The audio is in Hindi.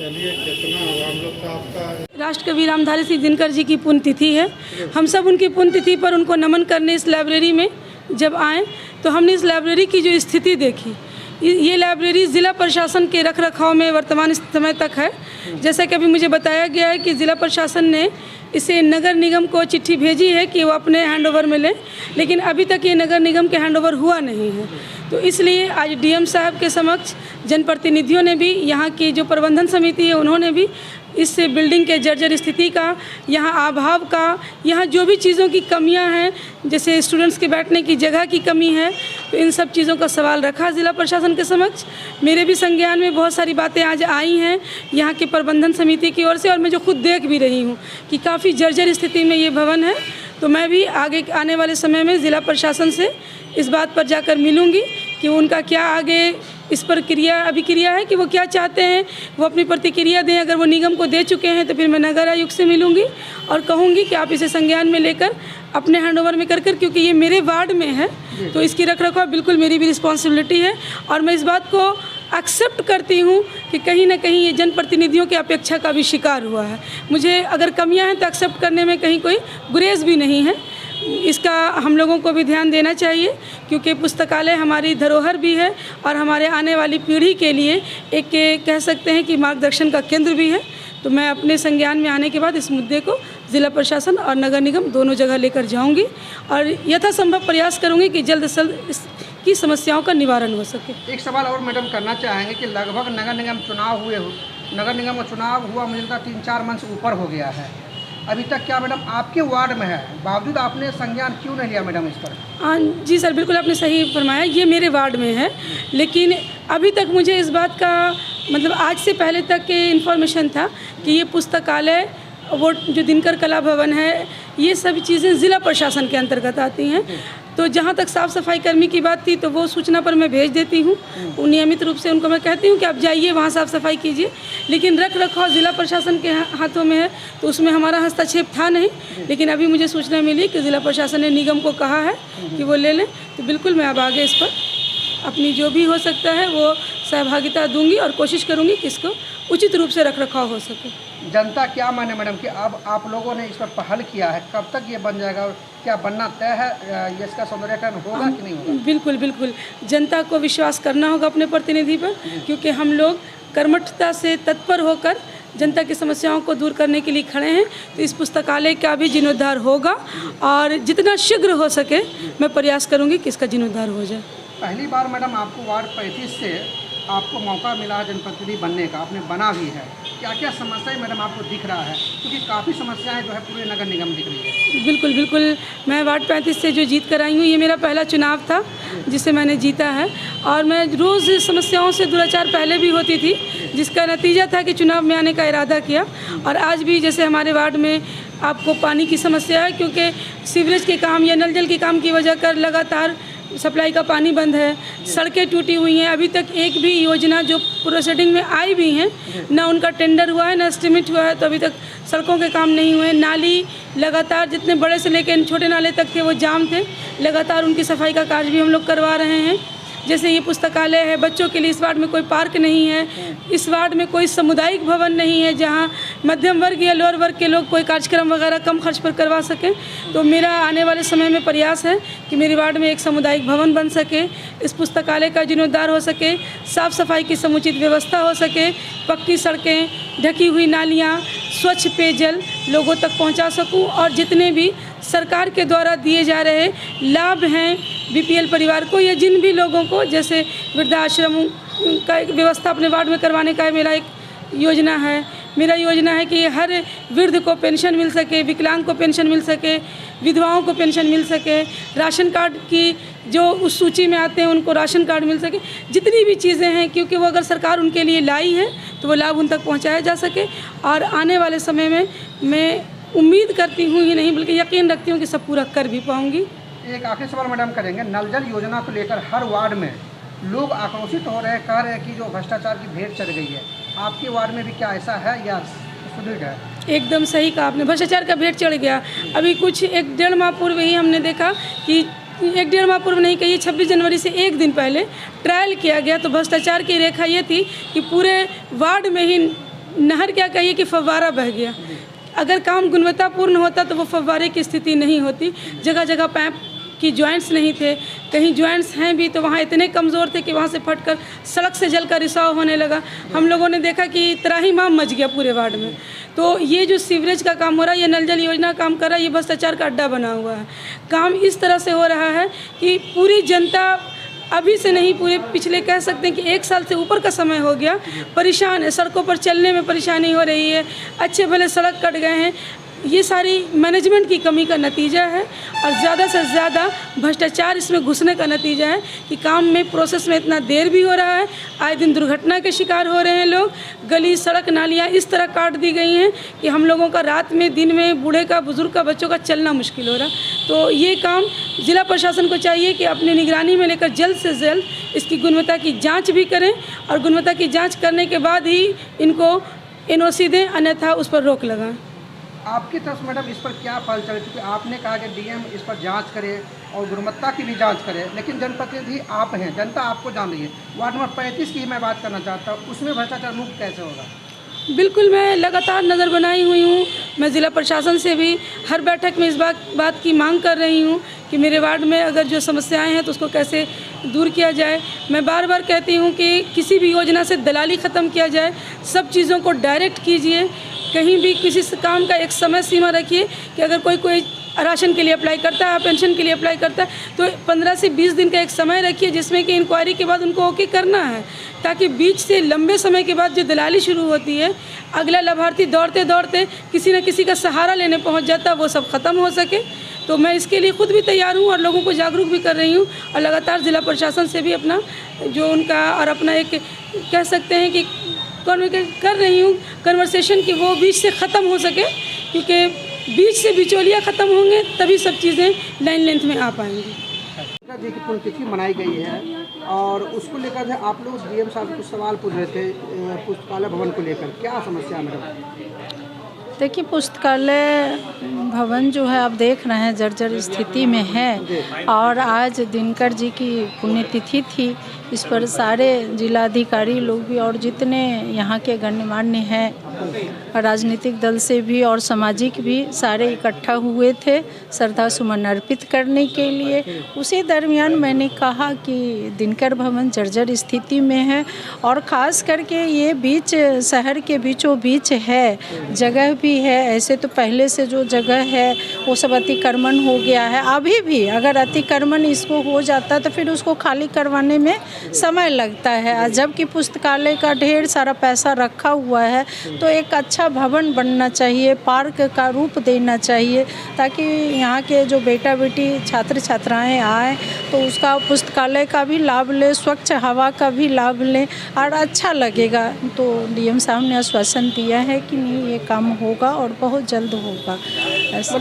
चलिए कितना हुआ हम लोग का आपका। राष्ट्रकवि रामधारी सिंह दिनकर जी की पुण्यतिथि है। हम सब उनकी पुण्यतिथि पर उनको नमन करने इस लाइब्रेरी में जब आए तो हमने इस लाइब्रेरी की जो स्थिति देखी, ये लाइब्रेरी ज़िला प्रशासन के रख रखाव में वर्तमान समय तक है। जैसा कि अभी मुझे बताया गया है कि ज़िला प्रशासन ने इसे नगर निगम को चिट्ठी भेजी है कि वो अपने हैंडओवर में लें, लेकिन अभी तक ये नगर निगम के हैंडओवर हुआ नहीं है। तो इसलिए आज डीएम साहब के समक्ष जनप्रतिनिधियों ने भी, यहाँ की जो प्रबंधन समिति है उन्होंने भी इस बिल्डिंग के जर्जर स्थिति का, यहाँ अभाव का, यहाँ जो भी चीज़ों की कमियां हैं, जैसे स्टूडेंट्स के बैठने की जगह की कमी है, तो इन सब चीज़ों का सवाल रखा ज़िला प्रशासन के समक्ष। मेरे भी संज्ञान में बहुत सारी बातें आज आई हैं यहाँ के प्रबंधन समिति की ओर से, और मैं जो खुद देख भी रही हूँ कि काफ़ी जर्जर स्थिति में ये भवन है। तो मैं भी आगे आने वाले समय में ज़िला प्रशासन से इस बात पर जाकर मिलूँगी कि उनका क्या आगे इस पर अभिक्रिया है, कि वो क्या चाहते हैं, वो अपनी प्रतिक्रिया दें। अगर वो निगम को दे चुके हैं तो फिर मैं नगर आयुक्त से मिलूंगी और कहूंगी कि आप इसे संज्ञान में लेकर अपने हैंडओवर में कर क्योंकि ये मेरे वार्ड में है तो इसकी रखरखाव बिल्कुल मेरी भी रिस्पॉन्सिबिलिटी है। और मैं इस बात को एक्सेप्ट करती हूँ कि कहीं ना कहीं ये जनप्रतिनिधियों की अपेक्षा का भी शिकार हुआ है। मुझे अगर कमियाँ हैं तो एक्सेप्ट करने में कहीं कोई गुरेज भी नहीं है। इसका हम लोगों को भी ध्यान देना चाहिए क्योंकि पुस्तकालय हमारी धरोहर भी है और हमारे आने वाली पीढ़ी के लिए एक कह सकते हैं कि मार्गदर्शन का केंद्र भी है। तो मैं अपने संज्ञान में आने के बाद इस मुद्दे को ज़िला प्रशासन और नगर निगम दोनों जगह लेकर जाऊंगी और यथासंभव प्रयास करूंगी कि जल्द से जल्द इसकी समस्याओं का निवारण हो सके। एक सवाल और मैडम करना चाहेंगे कि लगभग नगर निगम का चुनाव हुआ मुझे लगता है 3-4 मंथ से ऊपर हो गया है, अभी तक क्या मैडम आपके वार्ड में है, बावजूद आपने संज्ञान क्यों नहीं लिया मैडम इस पर? हाँ जी सर, बिल्कुल आपने सही फरमाया, ये मेरे वार्ड में है, लेकिन अभी तक मुझे इस बात का मतलब आज से पहले तक के इन्फॉर्मेशन था कि ये पुस्तकालय, वो जो दिनकर कला भवन है, ये सभी चीज़ें ज़िला प्रशासन के अंतर्गत आती हैं। तो जहाँ तक साफ़ सफाई कर्मी की बात थी तो वो सूचना पर मैं भेज देती हूँ, नियमित रूप से उनको मैं कहती हूँ कि आप जाइए वहाँ साफ़ सफाई कीजिए, लेकिन रख रखाव ज़िला प्रशासन के हाथों में है तो उसमें हमारा हस्तक्षेप था नहीं। लेकिन अभी मुझे सूचना मिली कि ज़िला प्रशासन ने निगम को कहा है कि वो ले लें, तो बिल्कुल मैं अब आगे इस पर अपनी जो भी हो सकता है वो सहभागिता दूंगी और कोशिश करूंगी कि इसको उचित रूप से रख रखाव हो सके। जनता क्या माने मैडम कि अब आप लोगों ने इस पर पहल किया है, कब तक ये बन जाएगा, क्या बनना तय है, ये इसका सौंदर्यीकरण होगा कि नहीं होगा? बिल्कुल बिल्कुल, जनता को विश्वास करना होगा अपने प्रतिनिधि पर, क्योंकि हम लोग कर्मठता से तत्पर होकर जनता की समस्याओं को दूर करने के लिए खड़े हैं। तो इस पुस्तकालय का भी जीर्णोद्धार होगा और जितना शीघ्र हो सके मैं प्रयास करूँगी कि इसका जीर्णोद्धार हो जाए। पहली बार मैडम आपको वार्ड 35 से आपको मौका मिला है जनप्रतिनिधि बनने का, आपने बना भी है, क्या क्या समस्याएं मैडम आपको दिख रहा है? क्योंकि काफ़ी समस्याएं जो है पूरे नगर निगम दिख रही है। बिल्कुल बिल्कुल, मैं वार्ड 35 से जो जीत कर आई हूँ, ये मेरा पहला चुनाव था जिसे मैंने जीता है और मैं रोज़ समस्याओं से दुराचार पहले भी होती थी, जिसका नतीजा था कि चुनाव में आने का इरादा किया। और आज भी जैसे हमारे वार्ड में आपको पानी की समस्या है, क्योंकि सीवरेज के काम या नल जल के काम की वजह कर लगातार सप्लाई का पानी बंद है, सड़कें टूटी हुई हैं, अभी तक एक भी योजना जो प्रोसीडिंग में आई भी हैं ना उनका टेंडर हुआ है ना एस्टिमेट हुआ है, तो अभी तक सड़कों के काम नहीं हुए। नाली लगातार जितने बड़े से लेकर छोटे नाले तक थे वो जाम थे, लगातार उनकी सफाई का कार्य भी हम लोग करवा रहे हैं। जैसे ये पुस्तकालय है, बच्चों के लिए इस वार्ड में कोई पार्क नहीं है, इस वार्ड में कोई सामुदायिक भवन नहीं है जहां मध्यम वर्ग या लोअर वर्ग के लोग कोई कार्यक्रम वगैरह कम खर्च पर करवा सकें। तो मेरा आने वाले समय में प्रयास है कि मेरे वार्ड में एक सामुदायिक भवन बन सके, इस पुस्तकालय का जीर्णोद्धार हो सके, साफ़ सफाई की समुचित व्यवस्था हो सके, पक्की सड़कें, ढकी हुई नालियाँ, स्वच्छ पेयजल लोगों तक पहुँचा सकूँ और जितने भी सरकार के द्वारा दिए जा रहे लाभ हैं बीपीएल परिवार को या जिन भी लोगों को, जैसे वृद्धाश्रम का एक व्यवस्था अपने वार्ड में करवाने का मेरा एक योजना है। मेरा योजना है कि हर वृद्ध को पेंशन मिल सके, विकलांग को पेंशन मिल सके, विधवाओं को पेंशन मिल सके, राशन कार्ड की जो उस सूची में आते हैं उनको राशन कार्ड मिल सके, जितनी भी चीज़ें हैं, क्योंकि वो अगर सरकार उनके लिए लाई है तो वो लाभ उन तक पहुँचाया जा सके। और आने वाले समय में मैं उम्मीद करती हूँ ही नहीं बल्कि यकीन रखती हूँ कि सब पूरा कर भी पाऊँगी। एक आखिरी सवाल मैडम करेंगे, नल जल योजना को लेकर हर वार्ड में लोग आक्रोशित हो रहे हैं, कह रहे हैं कि जो भ्रष्टाचार की भेंट चढ़ गई है, आपके वार्ड में भी क्या ऐसा है या सुदृढ़ है? एकदम सही कहा आपने, भ्रष्टाचार का भेंट चढ़ गया। अभी कुछ 1-1.5 माह पूर्व ही हमने देखा कि 1-1.5 माह पूर्व नहीं कहिए, 26 जनवरी से एक दिन पहले ट्रायल किया गया। तो भ्रष्टाचार की रेखा ये थी कि पूरे वार्ड में ही नहर क्या कहिए कि फव्वारा बह गया। अगर काम गुणवत्तापूर्ण होता तो वो फव्वारे की स्थिति नहीं होती। जगह जगह पैप की जॉइंट्स नहीं थे, कहीं जॉइंट्स हैं भी तो वहाँ इतने कमज़ोर थे कि वहाँ से फटकर सड़क से जल का रिसाव होने लगा। हम लोगों ने देखा कि त्राहिमाम मच गया पूरे वार्ड में। तो ये जो सीवरेज का काम हो रहा है, ये नल जल योजना काम कर रहा है, ये भ्रष्टाचार का अड्डा बना हुआ है। काम इस तरह से हो रहा है कि पूरी जनता अभी से नहीं, पूरे पिछले कह सकते हैं कि 1 साल से ऊपर का समय हो गया, परेशान है। सड़कों पर चलने में परेशानी हो रही है, अच्छे भले सड़क कट गए हैं। ये सारी मैनेजमेंट की कमी का नतीजा है और ज़्यादा से ज़्यादा भ्रष्टाचार इसमें घुसने का नतीजा है कि काम में प्रोसेस में इतना देर भी हो रहा है। आए दिन दुर्घटना के शिकार हो रहे हैं लोग। गली सड़क नालियाँ इस तरह काट दी गई हैं कि हम लोगों का रात में, दिन में, बूढ़े का, बुजुर्ग का, बच्चों का चलना मुश्किल हो रहा। तो ये काम ज़िला प्रशासन को चाहिए कि अपनी निगरानी में लेकर जल्द से जल्द इसकी गुणवत्ता की जाँच भी करें और गुणवत्ता की जाँच करने के बाद ही इनको NOC दें, अन्यथा उस पर रोक लगाएं। आपकी तरफ से मैडम इस पर क्या पहल चले, क्योंकि आपने कहा कि डीएम इस पर जांच करे और गुणवत्ता की भी जांच करे, लेकिन जनप्रतिनिधि आप हैं, जनता आपको जान रही है। वार्ड नंबर 35 की मैं बात करना चाहता हूँ, उसमें भ्रष्टाचार मुक्त कैसे होगा? बिल्कुल, मैं लगातार नज़र बनाई हुई हूँ। मैं ज़िला प्रशासन से भी हर बैठक में इस बात की मांग कर रही हूँ कि मेरे वार्ड में अगर जो समस्याएं हैं तो उसको कैसे दूर किया जाए। मैं बार बार कहती हूँ कि किसी भी योजना से दलाली ख़त्म किया जाए, सब चीज़ों को डायरेक्ट कीजिए। कहीं भी किसी काम का एक समय सीमा रखिए कि अगर कोई राशन के लिए अप्लाई करता है, पेंशन के लिए अप्लाई करता है, तो 15 से 20 दिन का एक समय रखिए जिसमें कि इंक्वायरी के बाद उनको ओके करना है, ताकि बीच से लंबे समय के बाद जो दलाली शुरू होती है, अगला लाभार्थी दौड़ते दौड़ते किसी न किसी का सहारा लेने पहुंच जाता है, वो सब ख़त्म हो सके। तो मैं इसके लिए खुद भी तैयार हूं और लोगों को जागरूक भी कर रही हूं और लगातार ज़िला प्रशासन से भी अपना जो उनका और अपना एक कह सकते हैं कि कर रही हूँ कन्वर्सेशन कि वो बीच से ख़त्म हो सके, क्योंकि बीच से बिचौलिया ख़त्म होंगे तभी सब चीज़ें लाइन लेंथ में आ पाएंगी। जी की पुण्यतिथि मनाई गई है और उसको लेकर आप लोग डीएम साहब कुछ सवाल पूछ रहे थे पुस्तकालय भवन को लेकर, क्या समस्या मैडम? देखिए, पुस्तकालय भवन जो है आप देख रहे हैं जर्जर स्थिति में है और आज दिनकर जी की पुण्यतिथि थी। इस पर सारे जिलाधिकारी लोग भी और जितने यहाँ के गणमान्य हैं राजनीतिक दल से भी और सामाजिक भी सारे इकट्ठा हुए थे श्रद्धा सुमन अर्पित करने के लिए। उसी दरमियान मैंने कहा कि दिनकर भवन जर्जर स्थिति में है और ख़ास करके ये बीच शहर के बीचों बीच है, जगह भी है। ऐसे तो पहले से जो जगह है वो सब अतिक्रमण हो गया है। अभी भी अगर अतिक्रमण इसको हो जाता तो फिर उसको खाली करवाने में समय लगता है, जबकि पुस्तकालय का ढेर सारा पैसा रखा हुआ है। तो एक अच्छा भवन बनना चाहिए, पार्क का रूप देना चाहिए, ताकि यहाँ के जो बेटा बेटी छात्र छात्राएं आए तो उसका पुस्तकालय का भी लाभ लें, स्वच्छ हवा का भी लाभ लें और अच्छा लगेगा। तो डीएम साहब ने आश्वासन दिया है कि नहीं, ये काम होगा और बहुत जल्द होगा। ऐसा